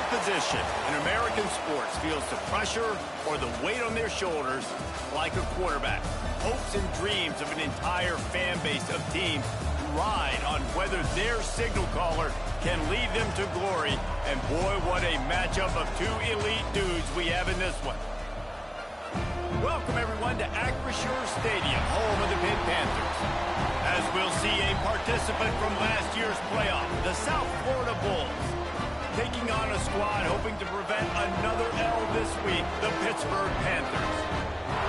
position in American sports feels the pressure or the weight on their shoulders like a quarterback. Hopes and dreams of an entire fan base of teams ride on whether their signal caller can lead them to glory. And boy, what a matchup of two elite dudes we have in this one. Welcome, everyone, to Acrisure Stadium, home of the Pitt Panthers. As we'll see a participant from last year's playoff, the South Florida Bulls, taking on a squad hoping to prevent another L this week, the Pittsburgh Panthers.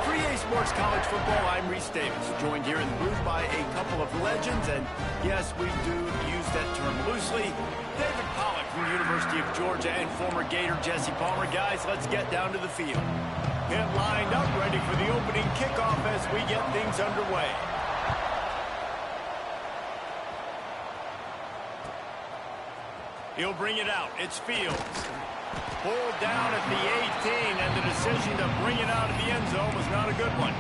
3A Sports College Football, I'm Reese Davis, joined here in the booth by a couple of legends, and yes, we do use that term loosely. David Pollack from the University of Georgia and former Gator Jesse Palmer. Guys, let's get down to the field. Get lined up, ready for the opening kickoff as we get things underway. He'll bring it out. It's Fields. Pulled down at the 18, and the decision to bring it out of the end zone was not a good one.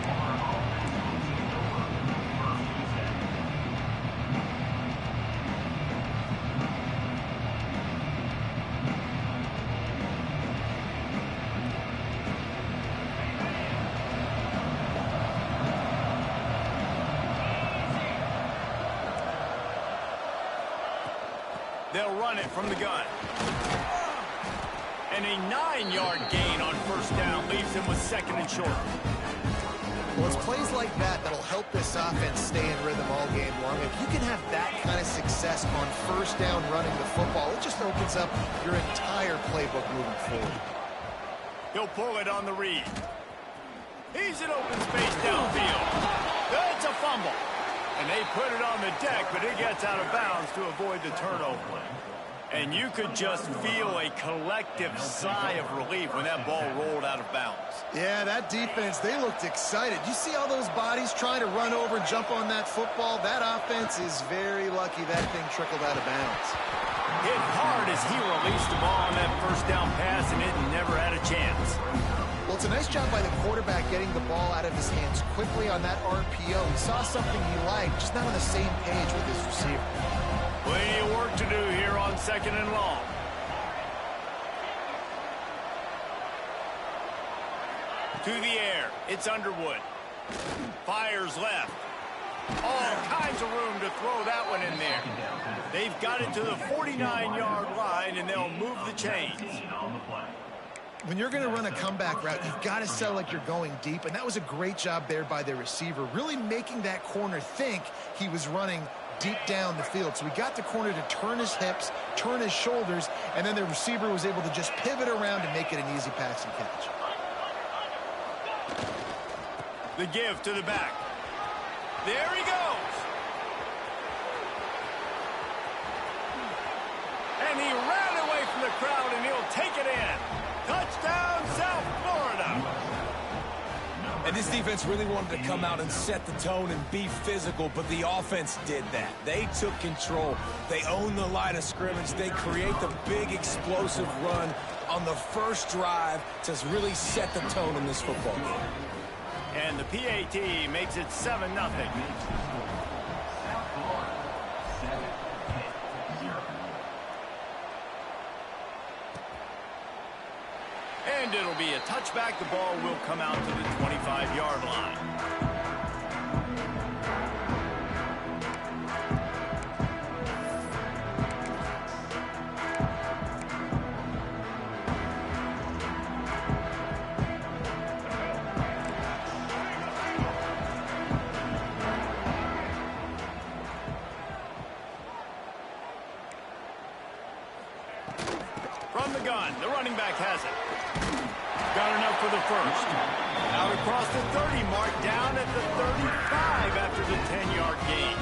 They'll run it from the gun. And a 9-yard gain on first down leaves him with second and short. Well, it's plays like that that'll help this offense stay in rhythm all game long. If you can have that kind of success on first down running the football, it just opens up your entire playbook moving forward. He'll pull it on the read. He's in open space downfield. It's a fumble. And they put it on the deck, but it gets out of bounds to avoid the turnover. And you could just feel a collective sigh of relief when that ball rolled out of bounds. Yeah, that defense, they looked excited. You see all those bodies trying to run over and jump on that football? That offense is very lucky that thing trickled out of bounds. Hit hard as he released the ball on that first down pass, and it never had a chance. Well, it's a nice job by the quarterback getting the ball out of his hands quickly on that RPO. He saw something he liked, just not on the same page with his receiver. Plenty of work to do here on second and long. To the air, it's Underwood. Fires left. All kinds of room to throw that one in there. They've got it to the 49-yard line, and they'll move the chains. When you're going to run a comeback route, you've got to sell like you're going deep, and that was a great job there by the receiver, really making that corner think he was running deep down the field. So we got the corner to turn his hips, turn his shoulders, and then the receiver was able to just pivot around and make it an easy pass and catch. The give to the back. There he goes. And he ran away from the crowd, and he'll take it in. Touchdown, South Florida. And this defense really wanted to come out and set the tone and be physical, but the offense did that. They took control. They owned the line of scrimmage. They create the big explosive run on the first drive to really set the tone in this football game. And the PAT makes it 7-0. And it'll be a touchback. The ball will come out to the 25-yard line. From the gun, the running back has it. Got enough for the first. Out across the 30 mark, down at the 35 after the 10-yard gain.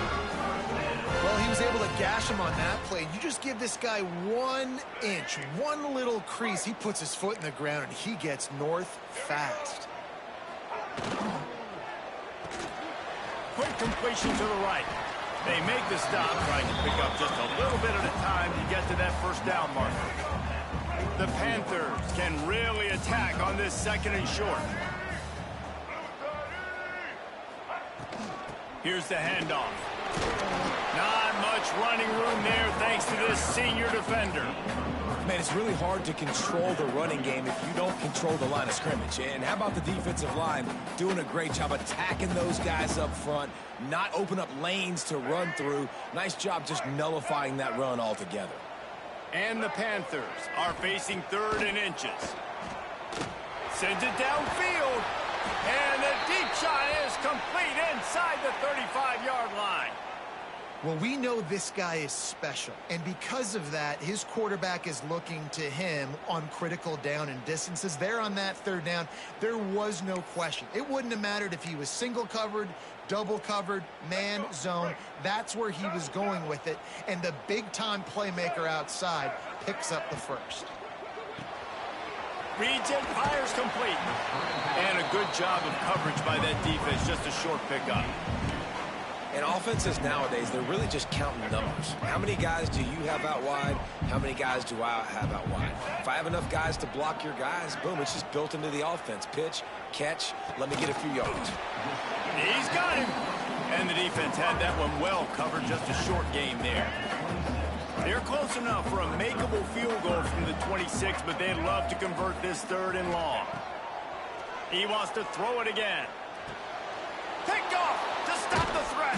Well, he was able to gash him on that play. You just give this guy 1 inch, one little crease. He puts his foot in the ground, and he gets north fast. Quick completion to the right. They make the stop, trying to pick up just a little bit at a time to get to that first down marker. The Panthers can really attack on this second and short. Here's the handoff. Not much running room there thanks to this senior defender. Man, it's really hard to control the running game if you don't control the line of scrimmage. And how about the defensive line doing a great job attacking those guys up front, not open up lanes to run through. Nice job just nullifying that run altogether. And the Panthers are facing 3rd and inches. Sends it downfield. And the deep shot is complete inside the 35-yard line. Well, we know this guy is special, and because of that, his quarterback is looking to him on critical down and distances. There on that 3rd down, there was no question. It wouldn't have mattered if he was single covered, double covered, man, zone. That's where he was going with it, and the big-time playmaker outside picks up the first. Reads it, fires complete. And a good job of coverage by that defense, just a short pickup. And offenses nowadays, they're really just counting numbers. How many guys do you have out wide? How many guys do I have out wide? If I have enough guys to block your guys, boom, it's just built into the offense. Pitch, catch, let me get a few yards. He's got him. And the defense had that one well covered, just a short game there. They're close enough for a makeable field goal from the 26, but they'd love to convert this 3rd and long. He wants to throw it again. Picked off to stop the threat.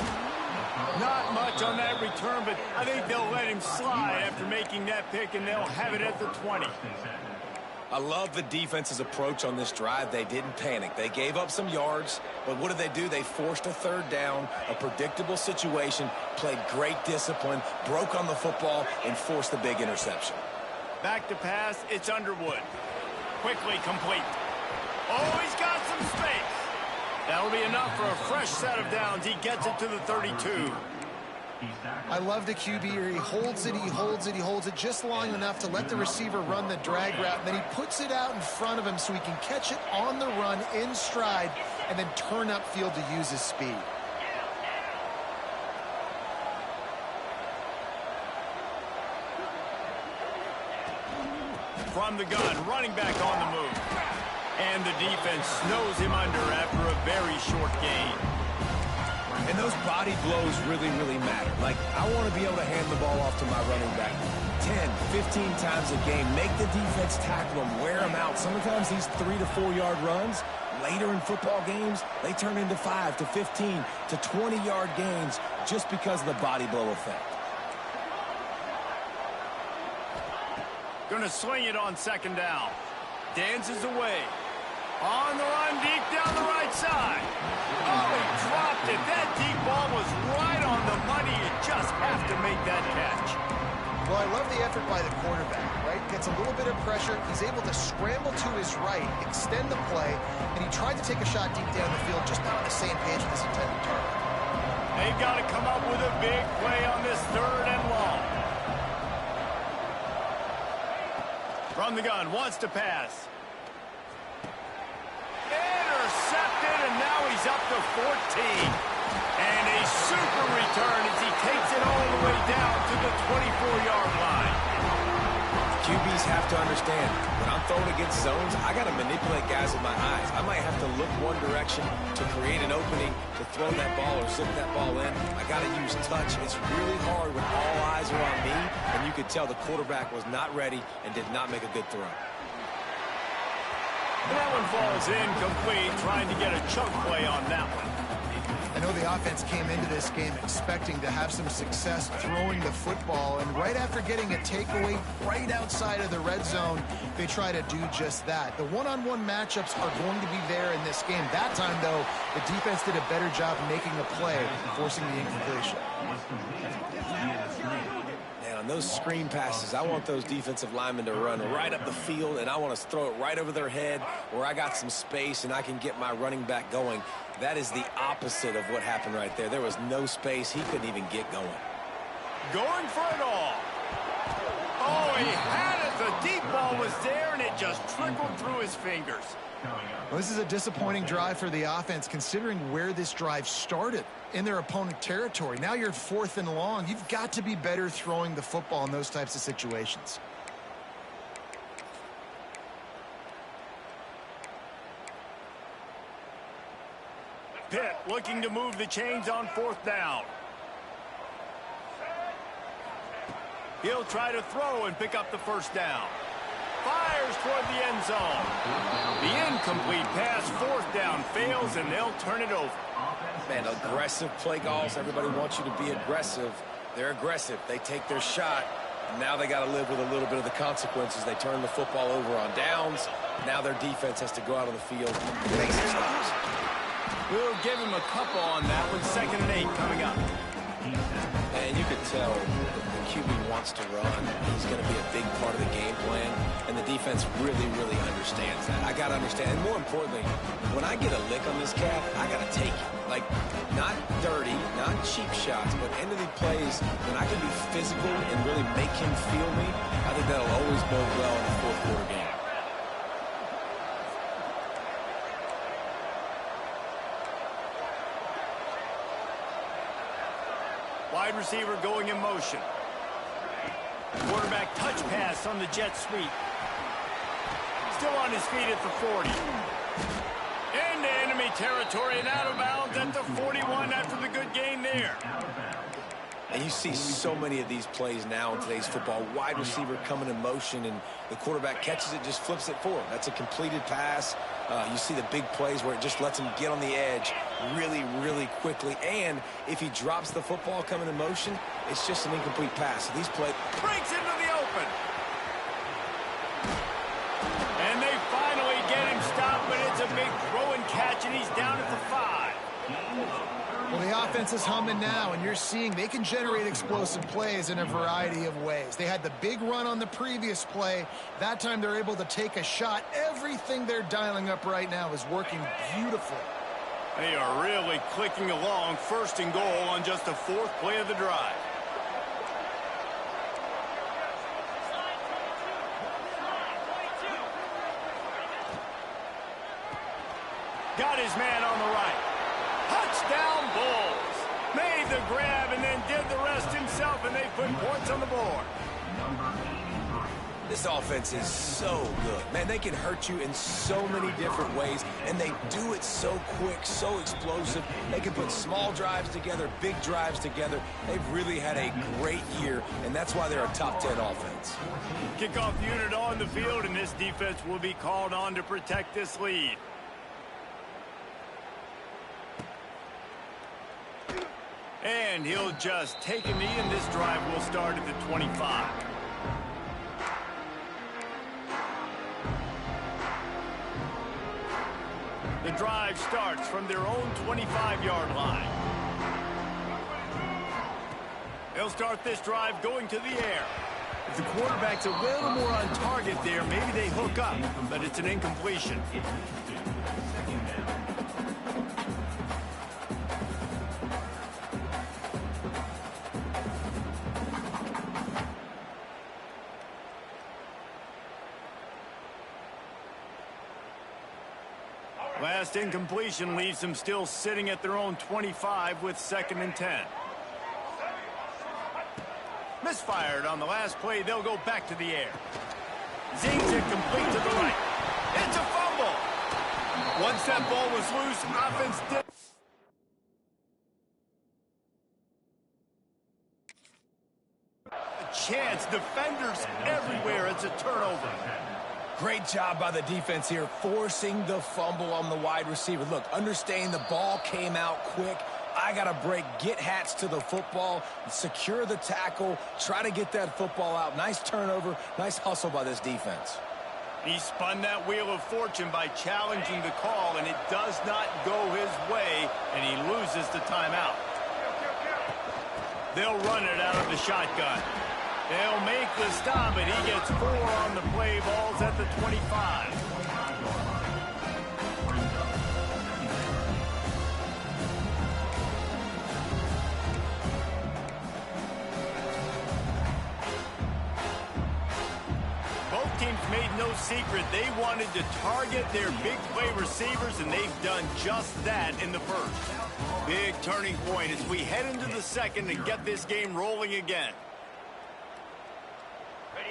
Not much on that return, but I think they'll let him slide after making that pick, and they'll have it at the 20. I love the defense's approach on this drive. They didn't panic. They gave up some yards, but what did they do? They forced a 3rd down, a predictable situation, played great discipline, broke on the football, and forced the big interception. Back to pass, it's Underwood. Quickly complete. Oh, he's got some space. That'll be enough for a fresh set of downs. He gets it to the 32. I love the QB here. He holds it, he holds it, he holds it just long enough to let the receiver run the drag route, and then he puts it out in front of him so he can catch it on the run in stride and then turn upfield to use his speed. From the gun, running back on the move. And the defense snows him under after a very short gain. And those body blows really, really matter. Like, I want to be able to hand the ball off to my running back 10, 15 times a game. Make the defense tackle him, wear him out. Sometimes these 3 to 4 yard runs, later in football games, they turn into 5 to 15 to 20-yard gains just because of the body blow effect. Gonna swing it on 2nd down. Dances away. On the run, deep down the right side. Oh, he dropped it. That deep ball was right on the money. You just have to make that catch. Well, I love the effort by the quarterback, right? Gets a little bit of pressure. He's able to scramble to his right, extend the play, and he tried to take a shot deep down the field, just not on the same page with his intended target. They've got to come up with a big play on this 3rd and long. From the gun, wants to pass. Intercepted, and now he's up to 14. And a super return as he takes it all the way down to the 24-yard line. QBs have to understand, when I'm throwing against zones, I got to manipulate guys with my eyes. I might have to look one direction to create an opening to throw that ball or zip that ball in. I got to use touch. It's really hard when all eyes are on me, and you could tell the quarterback was not ready and did not make a good throw. That one falls incomplete, trying to get a chunk play on that one. I know the offense came into this game expecting to have some success throwing the football, and right after getting a takeaway right outside of the red zone, they try to do just that. The one-on-one matchups are going to be there in this game. That time, though, the defense did a better job making a play, forcing the incompletion. On those screen passes, I want those defensive linemen to run right up the field, and I want to throw it right over their head where I got some space and I can get my running back going. That is the opposite of what happened right there. There was no space. He couldn't even get going. Going for it all. Oh, he had it. The deep ball was there, and it just trickled through his fingers. Well, this is a disappointing drive for the offense, considering where this drive started in their opponent territory. Now you're 4th and long. You've got to be better throwing the football in those types of situations. Pitt looking to move the chains on 4th down. He'll try to throw and pick up the first down. Fires toward the end zone. The incomplete pass, fourth down, fails, and they'll turn it over. Man, aggressive play calls. Everybody wants you to be aggressive. They're aggressive. They take their shot. Now they got to live with a little bit of the consequences. They turn the football over on downs. Now their defense has to go out on the field and make some stops. We'll give him a couple on that one. 2nd and 8 coming up. And you could tell the QB wants to run. He's going to be a big part of the game plan. And the defense really, really understands that. I got to understand. And more importantly, when I get a lick on this cat, I got to take it. Like, not dirty, not cheap shots, but end of the plays, when I can be physical and really make him feel me, I think that'll always bode well in the fourth quarter game. Wide receiver going in motion. Quarterback touch pass on the jet sweep. Still on his feet at the 40. Into enemy territory and out of bounds at the 41 after the good gain there. And you see so many of these plays now in today's football. Wide receiver coming in motion, and the quarterback catches it, just flips it forward. That's a completed pass. You see the big plays where it just lets him get on the edge really, really quickly. And if he drops the football coming in motion, it's just an incomplete pass. So these plays... Breaks into the open. And they finally get him stopped, but it's a big throw and catch, and he's down at the 5. Well, the offense is humming now, and you're seeing they can generate explosive plays in a variety of ways. They had the big run on the previous play. That time they're able to take a shot. Everything they're dialing up right now is working beautifully. They are really clicking along. 1st and goal on just the 4th play of the drive. Got his man on the right. Touchdown Bulls. Made the grab and then did the rest himself, and they put points on the board. This offense is so good. Man, they can hurt you in so many different ways, and they do it so quick, so explosive. They can put small drives together, big drives together. They've really had a great year, and that's why they're a top 10 offense. Kickoff unit on the field, and this defense will be called on to protect this lead. And he'll just take a knee, and this drive will start at the 25. The drive starts from their own 25-yard line. They'll start this drive going to the air. If the quarterback's a little more on target there, maybe they hook up, but it's an incompletion. Last incompletion leaves them still sitting at their own 25 with 2nd and 10. Misfired on the last play. They'll go back to the air. Zings it complete to the right. It's a fumble. Once that ball was loose, offense did. A chance. Defenders everywhere. It's a turnover. Great job by the defense here, forcing the fumble on the wide receiver. Look, understand the ball came out quick. I got to break, get hats to the football, secure the tackle, try to get that football out. Nice turnover, nice hustle by this defense. He spun that wheel of fortune by challenging the call, and it does not go his way, and he loses the timeout. They'll run it out of the shotgun. They'll make the stop, and he gets 4 on the play. Balls at the 25. Both teams made no secret. They wanted to target their big play receivers, and they've done just that in the first. Big turning point as we head into the second and get this game rolling again.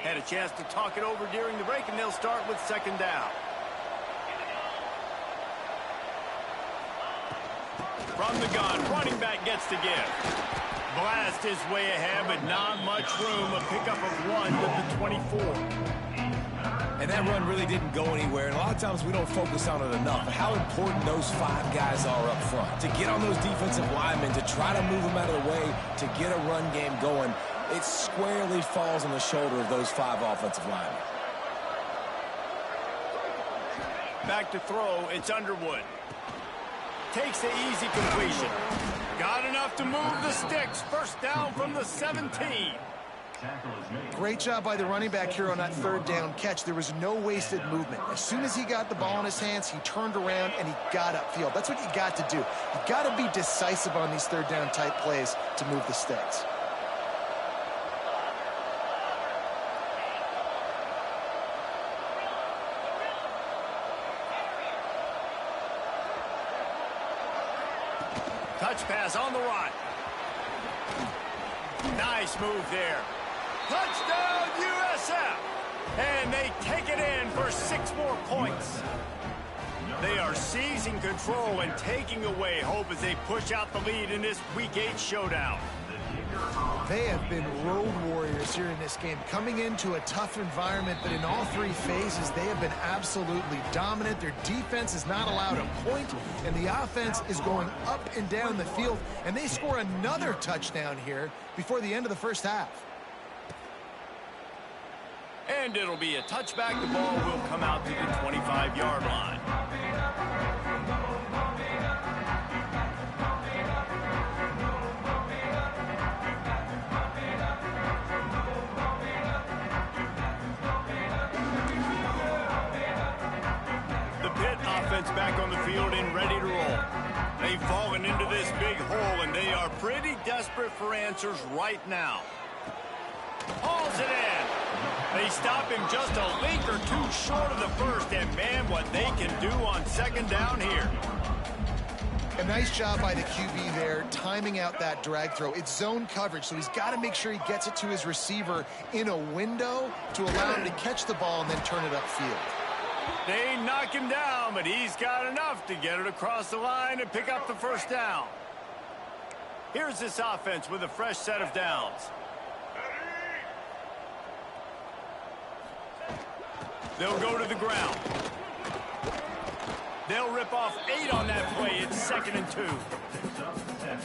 Had a chance to talk it over during the break, and they'll start with 2nd down. From the gun, running back gets to give. Blast his way ahead, but not much room. A pickup of 1 to the 24. And that run really didn't go anywhere. And a lot of times we don't focus on it enough. But how important those 5 guys are up front. To get on those defensive linemen, to try to move them out of the way, to get a run game going, it squarely falls on the shoulder of those 5 offensive linemen. Back to throw, it's Underwood. Takes the easy completion. Got enough to move the sticks. First down from the 17. Great job by the running back here on that third down catch. There was no wasted movement. As soon as he got the ball in his hands, he turned around and he got upfield. That's what you got to do. You got to be decisive on these third down type plays to move the sticks. Touch pass on the run. Nice move there. Touchdown, USF! And they take it in for 6 more points. They are seizing control and taking away hope as they push out the lead in this Week 8 showdown. They have been road warriors here in this game, coming into a tough environment, but in all 3 phases, they have been absolutely dominant. Their defense is not allowed a point, and the offense is going up and down the field, and they score another touchdown here before the end of the first half. And it'll be a touchback. The ball will come out to the 25-yard line. The Pitt offense back on the field and ready to roll. They've fallen into this big hole, and they are pretty desperate for answers right now. Hauls it in. They stop him just a link or 2 short of the first, and man, what they can do on second down here. A nice job by the QB there, timing out that drag throw. It's zone coverage, so he's got to make sure he gets it to his receiver in a window to allow him to catch the ball and then turn it upfield. They knock him down, but he's got enough to get it across the line and pick up the first down. Here's this offense with a fresh set of downs. They'll go to the ground. They'll rip off 8 on that play. It's 2nd and 2.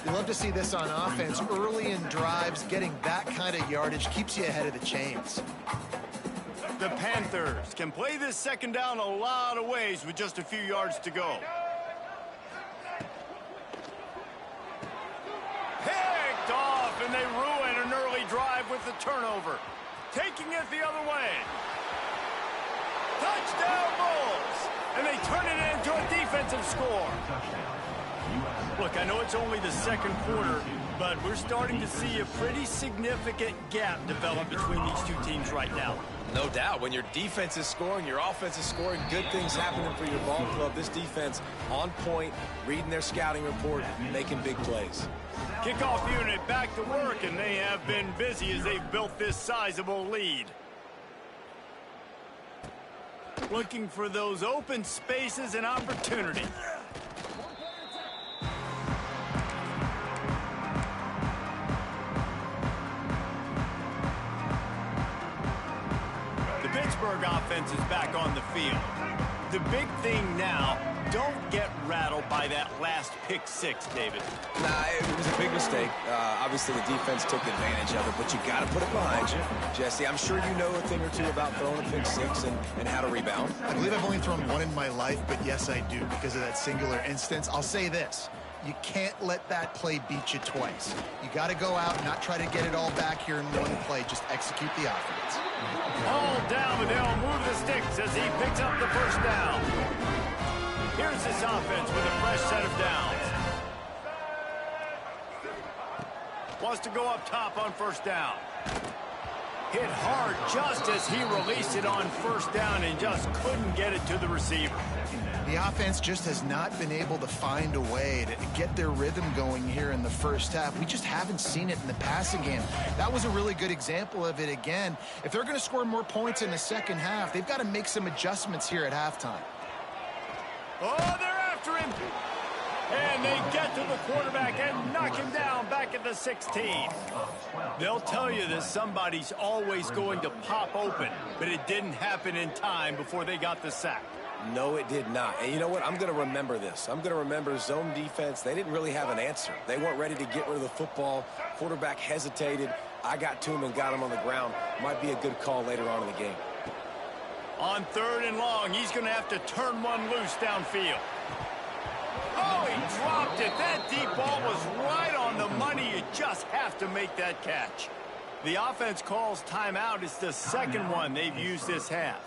You love to see this on offense. Early in drives, getting that kind of yardage keeps you ahead of the chains. The Panthers can play this second down a lot of ways with just a few yards to go. Picked off, and they ruin an early drive with the turnover. Taking it the other way. Touchdown, Bulls! And they turn it into a defensive score. Look, I know it's only the second quarter, but we're starting to see a pretty significant gap develop between these 2 teams right now. No doubt. When your defense is scoring, your offense is scoring, good things happening for your ball club. This defense on point, reading their scouting report, making big plays. Kickoff unit back to work, and they have been busy as they've built this sizable lead. Looking for those open spaces and opportunity. The Pittsburgh offense is back on the field. The big thing now, don't get rattled by that last pick 6, David. Nah, it was a big mistake. Obviously, the defense took advantage of it, but you got to put it behind you. Jesse, I'm sure you know a thing or two about throwing a pick 6 and how to rebound. I believe I've only thrown 1 in my life, but yes, I do because of that singular instance. I'll say this. You can't let that play beat you twice. You got to go out and not try to get it all back here in one play. Just execute the offense. All down, but they'll move the sticks as he picks up the first down. Here's this offense with a fresh set of downs. Wants to go up top on first down. Hit hard just as he released it on first down and just couldn't get it to the receiver. The offense just has not been able to find a way to get their rhythm going here in the first half. We just haven't seen it in the passing game. That was a really good example of it again. If they're going to score more points in the second half, they've got to make some adjustments here at halftime. Oh, they're after him. And they get to the quarterback and knock him down back at the 16. They'll tell you that somebody's always going to pop open, but it didn't happen in time before they got the sack. No, it did not. And you know what? I'm going to remember this. I'm going to remember zone defense. They didn't really have an answer. They weren't ready to get rid of the football. Quarterback hesitated. I got to him and got him on the ground. Might be a good call later on in the game. On 3rd and long, he's going to have to turn one loose downfield. Oh, he dropped it. That deep ball was right on the money. You just have to make that catch. The offense calls timeout. It's the second one they've used this half.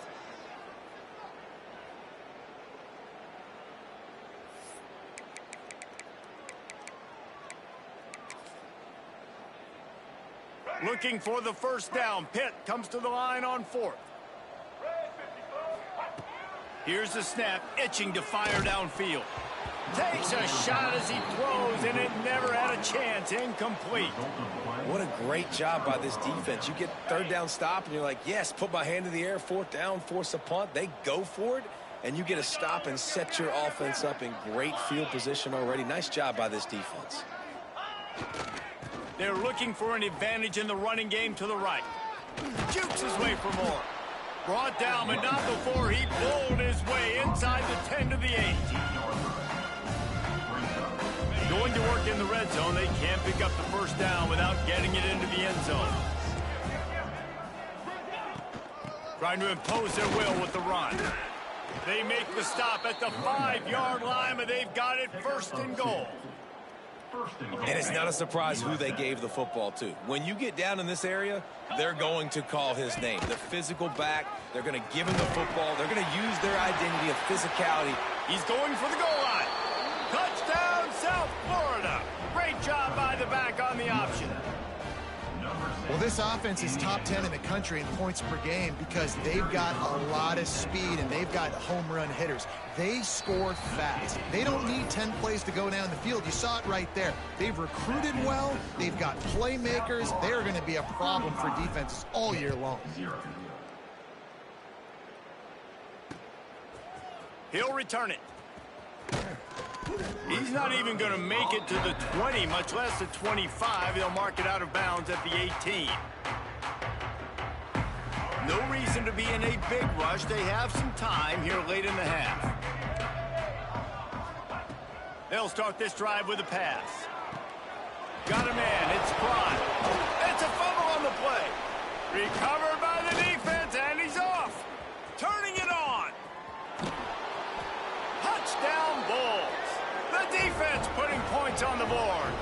Looking for the first down. Pitt comes to the line on 4th. Here's the snap, itching to fire downfield. Takes a shot as he throws, and it never had a chance. Incomplete. What a great job by this defense. You get 3rd down stop, and you're like, yes, put my hand in the air, 4th down, force a punt. They go for it, and you get a stop and set your offense up in great field position already. Nice job by this defense. They're looking for an advantage in the running game to the right. Jukes his way for more. Brought down, but not before he bowled his way inside the 10 to the 8. Going to work in the red zone. They can't pick up the first down without getting it into the end zone. Trying to impose their will with the run. They make the stop at the 5-yard line, but they've got it 1st and goal. And it's not a surprise who they gave the football to. When you get down in this area, they're going to call his name. The physical back, they're going to give him the football. They're going to use their identity of physicality. He's going for the goal line. Touchdown, South Florida. Great job by the back on the option. Well, this offense is top 10 in the country in points per game because they've got a lot of speed and they've got home run hitters. They score fast. They don't need 10 plays to go down the field. You saw it right there. They've recruited well. They've got playmakers. They're going to be a problem for defenses all year long. He'll return it. He's not even going to make it to the 20, much less the 25. They'll mark it out of bounds at the 18. No reason to be in a big rush. They have some time here late in the half. They'll start this drive with a pass. Got a man. It's Prime. It's a fumble on the play. Recovered by the defense, and he's off. Turning it on. Touchdown, Bulls. The defense putting points on the board.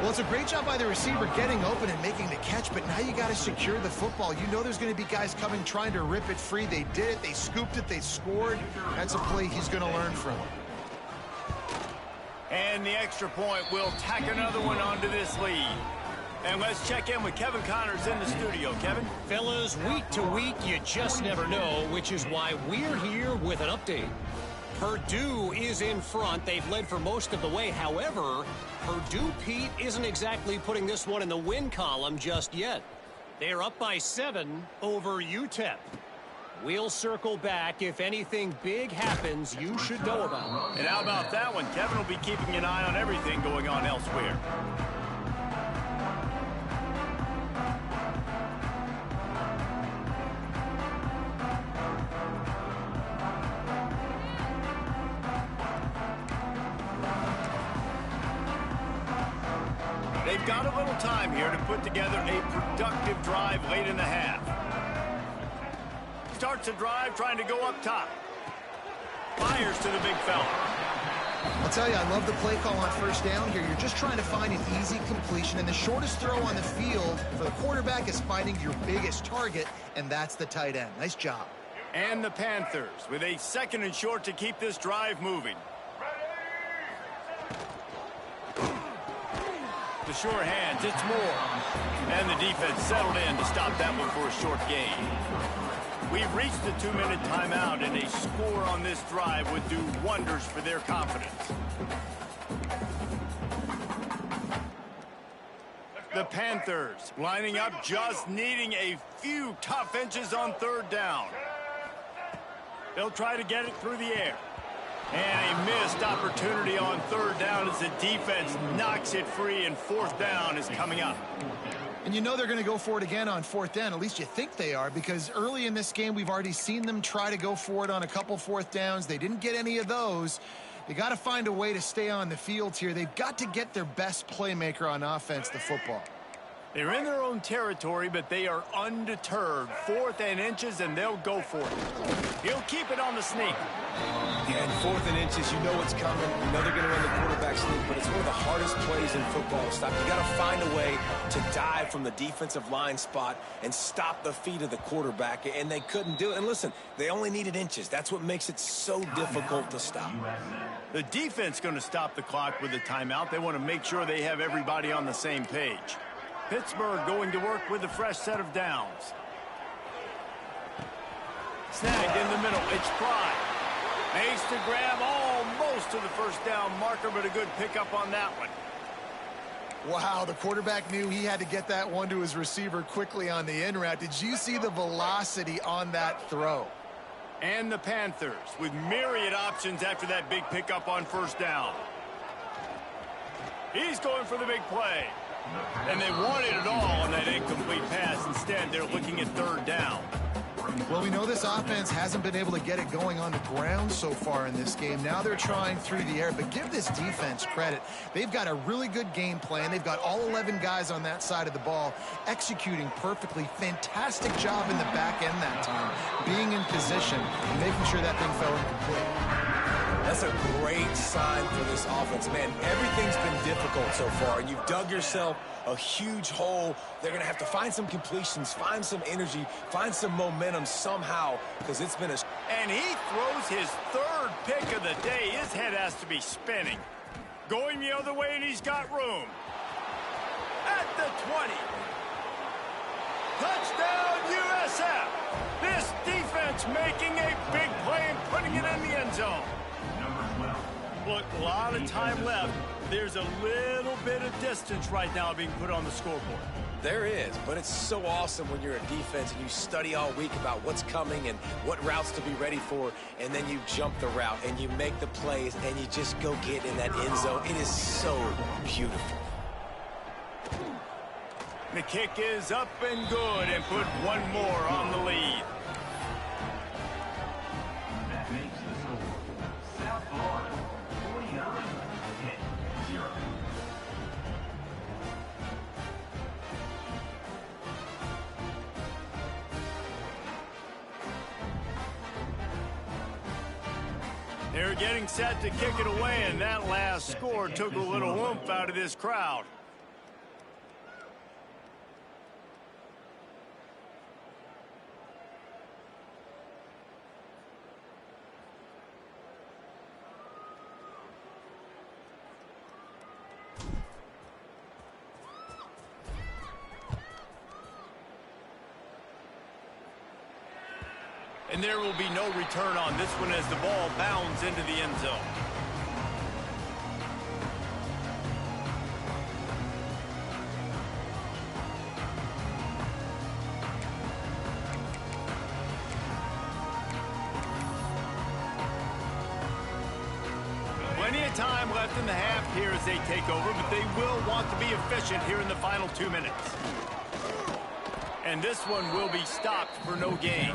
Well, it's a great job by the receiver getting open and making the catch, but now you got to secure the football. You know there's going to be guys coming trying to rip it free. They did it. They scooped it. They scored. That's a play he's going to learn from. And the extra point will tack another one onto this lead. And let's check in with Kevin Connors in the studio. Kevin? Fellas, week to week, you just never know, which is why we're here with an update. Purdue is in front. They've led for most of the way. However, Purdue, Pete, isn't exactly putting this one in the win column just yet. They're up by 7 over UTEP. We'll circle back. If anything big happens, you should know about it. And how about that one? Kevin will be keeping an eye on everything going on elsewhere. They've got a little time here to put together a productive drive late in the half. Starts a drive trying to go up top. Fires to the big fella. I'll tell you, I love the play call on first down here. You're just trying to find an easy completion, and the shortest throw on the field for the quarterback is finding your biggest target, and that's the tight end. Nice job. And the Panthers with a 2nd and short to keep this drive moving. The sure hands, it's Moore. And the defense settled in to stop that one for a short gain. We've reached the 2-minute timeout, and a score on this drive would do wonders for their confidence. The Panthers lining up, just needing a few tough inches on 3rd down. They'll try to get it through the air. And a missed opportunity on third down as the defense knocks it free, and fourth down is coming up. And you know they're going to go for it again on fourth down. At least you think they are, because early in this game we've already seen them try to go for it on a couple fourth downs. They didn't get any of those. They got to find a way to stay on the field here. They've got to get their best playmaker on offense, the football. They're in their own territory, but they are undeterred. 4th and inches, and they'll go for it. He'll keep it on the sneak. Yeah, and 4th and inches, you know what's coming. You know they're going to run the quarterback sneak, but it's one of the hardest plays in football to stop. You got to find a way to dive from the defensive line spot and stop the feet of the quarterback, and they couldn't do it. And listen, they only needed inches. That's what makes it so difficult to stop. The defense going to stop the clock with a timeout. They want to make sure they have everybody on the same page. Pittsburgh going to work with a fresh set of downs. Snagged in the middle. It's Fry. Makes to grab almost to the first down marker, but a good pickup on that one. Wow, the quarterback knew he had to get that one to his receiver quickly on the in route. Did you see the velocity on that throw? And the Panthers with myriad options after that big pickup on first down. He's going for the big play. And they wanted it all on that incomplete pass. Instead, they're looking at third down. Well, we know this offense hasn't been able to get it going on the ground so far in this game. Now they're trying through the air, but give this defense credit. They've got a really good game plan. They've got all 11 guys on that side of the ball executing perfectly. Fantastic job in the back end that time, being in position and making sure that thing fell incomplete. That's a great sign for this offense. Man, everything's been difficult so far, and you've dug yourself a huge hole. They're going to have to find some completions, find some energy, find some momentum somehow, because it's been a... And he throws his 3rd pick of the day. His head has to be spinning. Going the other way, and he's got room. At the 20. Touchdown, USF. This defense making a big play and putting it in the end zone. Look, a lot of time left. There's a little bit of distance right now being put on the scoreboard. There is, but it's so awesome when you're a defense and you study all week about what's coming and what routes to be ready for, and then you jump the route and you make the plays and you just go get in that end zone. It is so beautiful. The kick is up and good, and put one more on the lead. That makes the score South Florida 49-0. They're getting set to kick it away, and that last score took a little oomph out of this crowd. And there will be no return on this one as the ball bounds into the end zone. Plenty of time left in the half here as they take over, but they will want to be efficient here in the final 2 minutes. And this one will be stopped for no gain.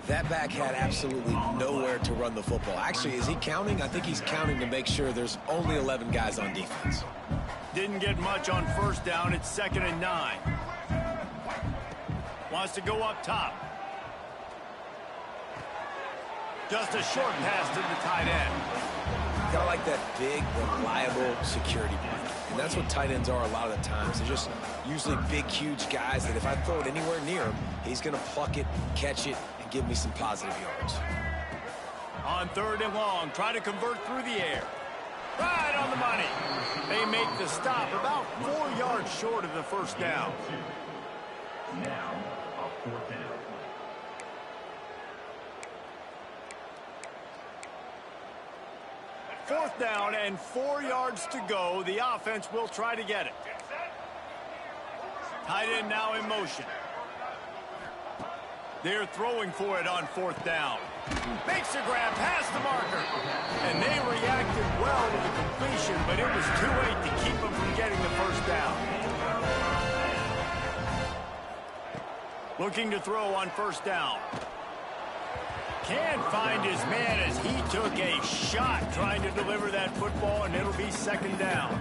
That back had absolutely nowhere to run the football. Actually, is he counting? I think he's counting to make sure there's only 11 guys on defense. Didn't get much on first down. It's 2nd and 9. Wants to go up top. Just a short pass to the tight end. Kind of like that big, reliable security blanket. And that's what tight ends are a lot of the times. They're just usually big, huge guys that if I throw it anywhere near him, he's going to pluck it, catch it, and give me some positive yards. On 3rd and long, try to convert through the air. Right on the money. They make the stop about 4 yards short of the first down. Now, a 4th down. Fourth down and 4 yards to go. The offense will try to get it. Tight end now in motion. They're throwing for it on 4th down. Makes a grab past the marker. And they reacted well to the completion, but it was too late to keep them from getting the 1st down. Looking to throw on 1st down. Can't find his man as he took a shot trying to deliver that football, and it'll be 2nd down.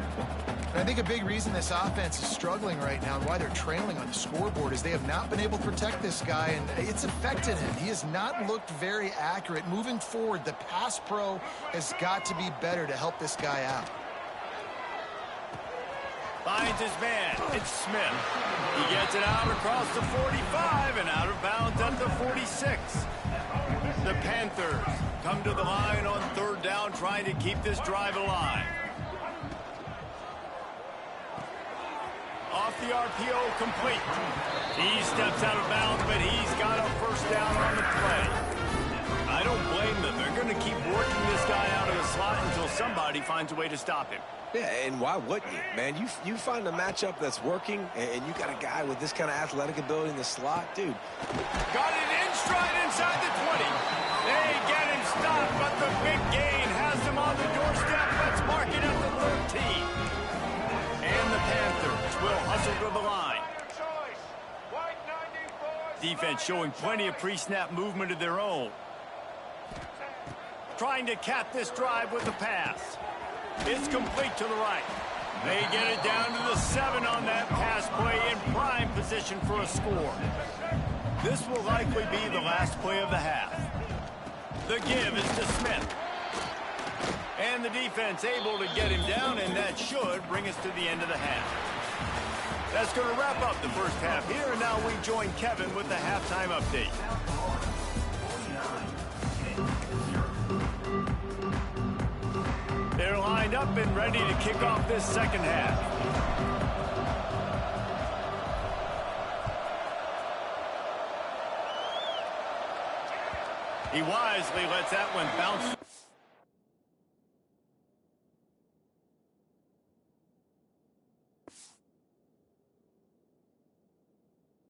I think a big reason this offense is struggling right now and why they're trailing on the scoreboard is they have not been able to protect this guy, and it's affected him. He has not looked very accurate. Moving forward, the pass pro has got to be better to help this guy out. Finds his man. It's Smith. He gets it out across the 45 and out of bounds at the 46. The Panthers come to the line on 3rd down, trying to keep this drive alive. Off the RPO, complete. He steps out of bounds, but he's got a 1st down on the play. I don't blame them. They're going to keep working this guy out of the slot until somebody finds a way to stop him. Yeah, and why wouldn't you, man? You find a matchup that's working, and you got a guy with this kind of athletic ability in the slot, dude. Got it in stride inside the 20. They get him stopped, but the big gain has him on the doorstep. Let's mark it at the 13. And the Panthers will hustle to the line. Defense showing plenty of pre-snap movement of their own. Trying to cap this drive with a pass. It's complete to the right. They get it down to the 7 on that pass play, in prime position for a score. This will likely be the last play of the half. The give is to Smith. And the defense able to get him down, and that should bring us to the end of the half. That's going to wrap up the first half here, and now we join Kevin with the halftime update. They're lined up and ready to kick off this 2nd half. He wisely lets that one bounce.